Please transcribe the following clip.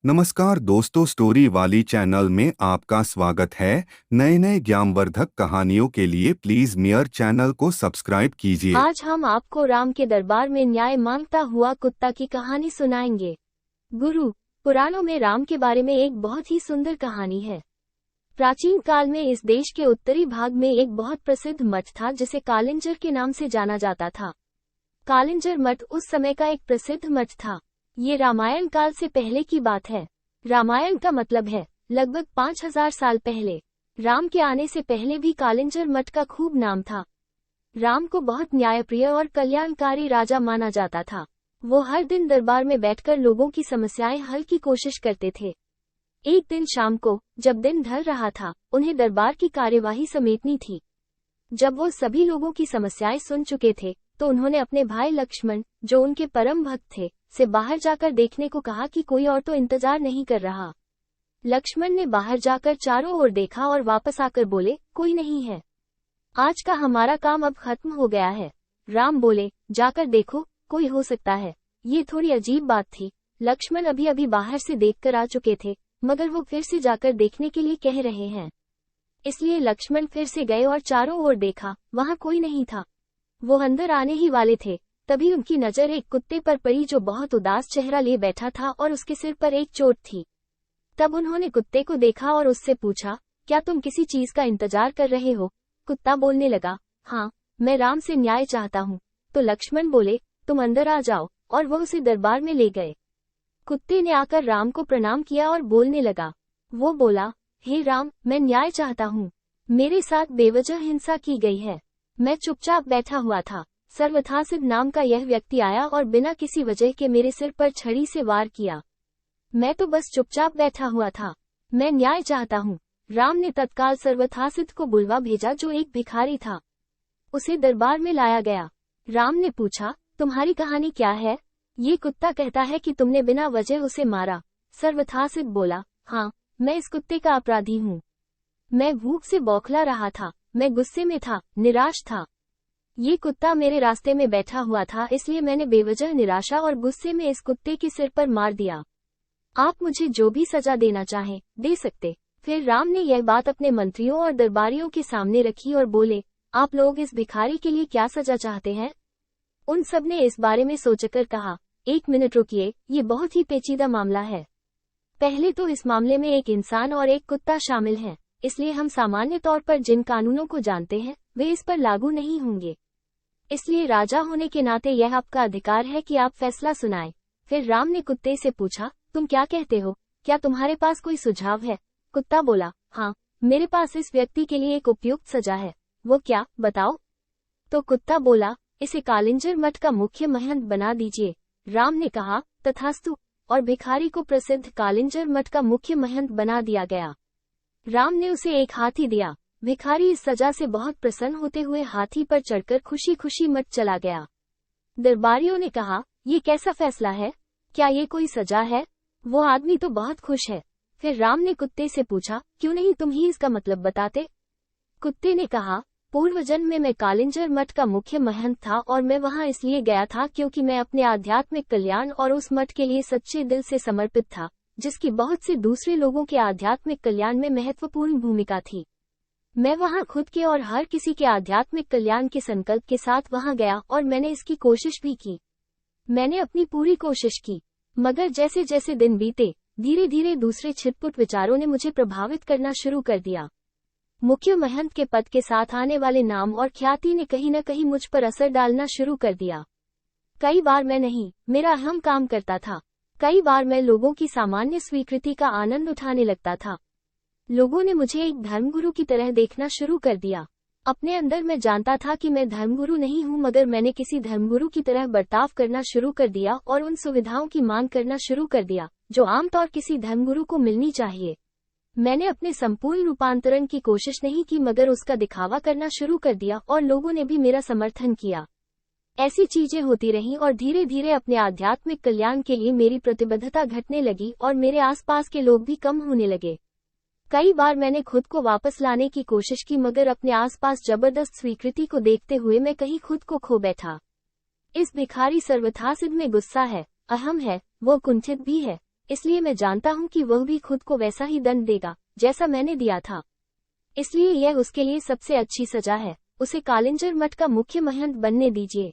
नमस्कार दोस्तों, स्टोरी वाली चैनल में आपका स्वागत है। नए नए ज्ञानवर्धक कहानियों के लिए प्लीज मेयर चैनल को सब्सक्राइब कीजिए। आज हम आपको राम के दरबार में न्याय मांगता हुआ कुत्ता की कहानी सुनाएंगे। गुरु पुराणों में राम के बारे में एक बहुत ही सुंदर कहानी है। प्राचीन काल में इस देश के उत्तरी भाग में एक बहुत प्रसिद्ध मठ था जिसे कालिंजर के नाम से जाना जाता था। कालिंजर मठ उस समय का एक प्रसिद्ध मठ था। ये रामायण काल से पहले की बात है। रामायण का मतलब है लगभग 5000 साल पहले। राम के आने से पहले भी कालिंजर मठ का खूब नाम था। राम को बहुत न्यायप्रिय और कल्याणकारी राजा माना जाता था। वो हर दिन दरबार में बैठकर लोगों की समस्याएं हल की कोशिश करते थे। एक दिन शाम को जब दिन ढल रहा था, उन्हें दरबार की कार्यवाही समेटनी थी। जब वो सभी लोगों की समस्याएं सुन चुके थे तो उन्होंने अपने भाई लक्ष्मण, जो उनके परम भक्त थे, से बाहर जाकर देखने को कहा कि कोई और तो इंतजार नहीं कर रहा। लक्ष्मण ने बाहर जाकर चारों ओर देखा और वापस आकर बोले, कोई नहीं है। आज का हमारा काम अब खत्म हो गया है। राम बोले, जाकर देखो, कोई हो सकता है। ये थोड़ी अजीब बात थी। लक्ष्मण अभी अभी बाहर से देखकर आ चुके थे, मगर वो फिर से जाकर देखने के लिए कह रहे हैं। इसलिए लक्ष्मण फिर से गए और चारों ओर देखा, वहाँ कोई नहीं था। वो अंदर आने ही वाले थे, तभी उनकी नजर एक कुत्ते पर पड़ी जो बहुत उदास चेहरा लिए बैठा था और उसके सिर पर एक चोट थी। तब उन्होंने कुत्ते को देखा और उससे पूछा, क्या तुम किसी चीज का इंतजार कर रहे हो? कुत्ता बोलने लगा, हाँ, मैं राम से न्याय चाहता हूँ। तो लक्ष्मण बोले, तुम अंदर आ जाओ, और वो उसे दरबार में ले गए। कुत्ते ने आकर राम को प्रणाम किया और बोलने लगा। वो बोला, हे राम, मैं न्याय चाहता हूँ। मेरे साथ बेवजह हिंसा की गई है। मैं चुपचाप बैठा हुआ था। सर्वथासिद नाम का यह व्यक्ति आया और बिना किसी वजह के मेरे सिर पर छड़ी से वार किया। मैं तो बस चुपचाप बैठा हुआ था। मैं न्याय चाहता हूँ। राम ने तत्काल सर्वथासिद को बुलवा भेजा, जो एक भिखारी था। उसे दरबार में लाया गया। राम ने पूछा, तुम्हारी कहानी क्या है? ये कुत्ता कहता है कि तुमने बिना वजह उसे मारा। सर्वथासिद बोला, हाँ, मैं इस कुत्ते का अपराधी हूँ। मैं भूख से बौखला रहा था। मैं गुस्से में था, निराश था। ये कुत्ता मेरे रास्ते में बैठा हुआ था, इसलिए मैंने बेवजह निराशा और गुस्से में इस कुत्ते के सिर पर मार दिया। आप मुझे जो भी सजा देना चाहें, दे सकते। फिर राम ने यह बात अपने मंत्रियों और दरबारियों के सामने रखी और बोले, आप लोग इस भिखारी के लिए क्या सजा चाहते हैं? उन सब ने इस बारे में सोचकर कहा, एक मिनट रुकिए, ये बहुत ही पेचीदा मामला है। पहले तो इस मामले में एक इंसान और एक कुत्ता शामिल हैं, इसलिए हम सामान्य तौर पर जिन कानूनों को जानते हैं वे इस पर लागू नहीं होंगे। इसलिए राजा होने के नाते यह आपका अधिकार है कि आप फैसला सुनाएं। फिर राम ने कुत्ते से पूछा, तुम क्या कहते हो? क्या तुम्हारे पास कोई सुझाव है? कुत्ता बोला, हाँ, मेरे पास इस व्यक्ति के लिए एक उपयुक्त सजा है। वो क्या, बताओ? तो कुत्ता बोला, इसे कालिंजर मठ का मुख्य महंत बना दीजिए। राम ने कहा, तथास्तु, और भिखारी को प्रसिद्ध कालिंजर मठ का मुख्य महंत बना दिया गया। राम ने उसे एक हाथी दिया। भिखारी इस सजा से बहुत प्रसन्न होते हुए हाथी पर चढ़कर खुशी खुशी मठ चला गया। दरबारियों ने कहा, ये कैसा फैसला है? क्या ये कोई सजा है? वो आदमी तो बहुत खुश है। फिर राम ने कुत्ते से पूछा, क्यों नहीं तुम ही इसका मतलब बताते? कुत्ते ने कहा, पूर्व जन्म में मैं कालिंजर मठ का मुख्य महंत था और मैं वहां इसलिए गया था क्योंकि मैं अपने आध्यात्मिक कल्याण और उस मठ के लिए सच्चे दिल से समर्पित था, जिसकी बहुत से दूसरे लोगों के आध्यात्मिक कल्याण में महत्वपूर्ण भूमिका थी। मैं वहां खुद के और हर किसी के आध्यात्मिक कल्याण के संकल्प के साथ वहां गया और मैंने इसकी कोशिश भी की। मैंने अपनी पूरी कोशिश की, मगर जैसे जैसे दिन बीते, धीरे धीरे दूसरे छिटपुट विचारों ने मुझे प्रभावित करना शुरू कर दिया। मुख्य महंत के पद के साथ आने वाले नाम और ख्याति ने कहीं न कहीं मुझ पर असर डालना शुरू कर दिया। कई बार मैं नहीं, मेरा अहम काम करता था। कई बार मैं लोगों की सामान्य स्वीकृति का आनंद उठाने लगता था। लोगों ने मुझे एक धर्मगुरु की तरह देखना शुरू कर दिया। अपने अंदर मैं जानता था कि मैं धर्मगुरु नहीं हूं, मगर मैंने किसी धर्मगुरु की तरह बर्ताव करना शुरू कर दिया और उन सुविधाओं की मांग करना शुरू कर दिया जो आमतौर किसी धर्मगुरु को मिलनी चाहिए। मैंने अपने संपूर्ण रूपांतरण की कोशिश नहीं की, मगर उसका दिखावा करना शुरू कर दिया और लोगों ने भी मेरा समर्थन किया। ऐसी चीजें होती रहीं और धीरे धीरे अपने आध्यात्मिक कल्याण के लिए मेरी प्रतिबद्धता घटने लगी और मेरे आसपास के लोग भी कम होने लगे। कई बार मैंने खुद को वापस लाने की कोशिश की, मगर अपने आसपास जबरदस्त स्वीकृति को देखते हुए मैं कहीं खुद को खो बैठा। इस भिखारी सर्वथासिद में गुस्सा है, अहम है, वो कुंठित भी है। इसलिए मैं जानता हूँ कि वह भी खुद को वैसा ही दंड देगा जैसा मैंने दिया था। इसलिए यह उसके लिए सबसे अच्छी सजा है। उसे कालिंजर मठ का मुख्य महंत बनने दीजिए।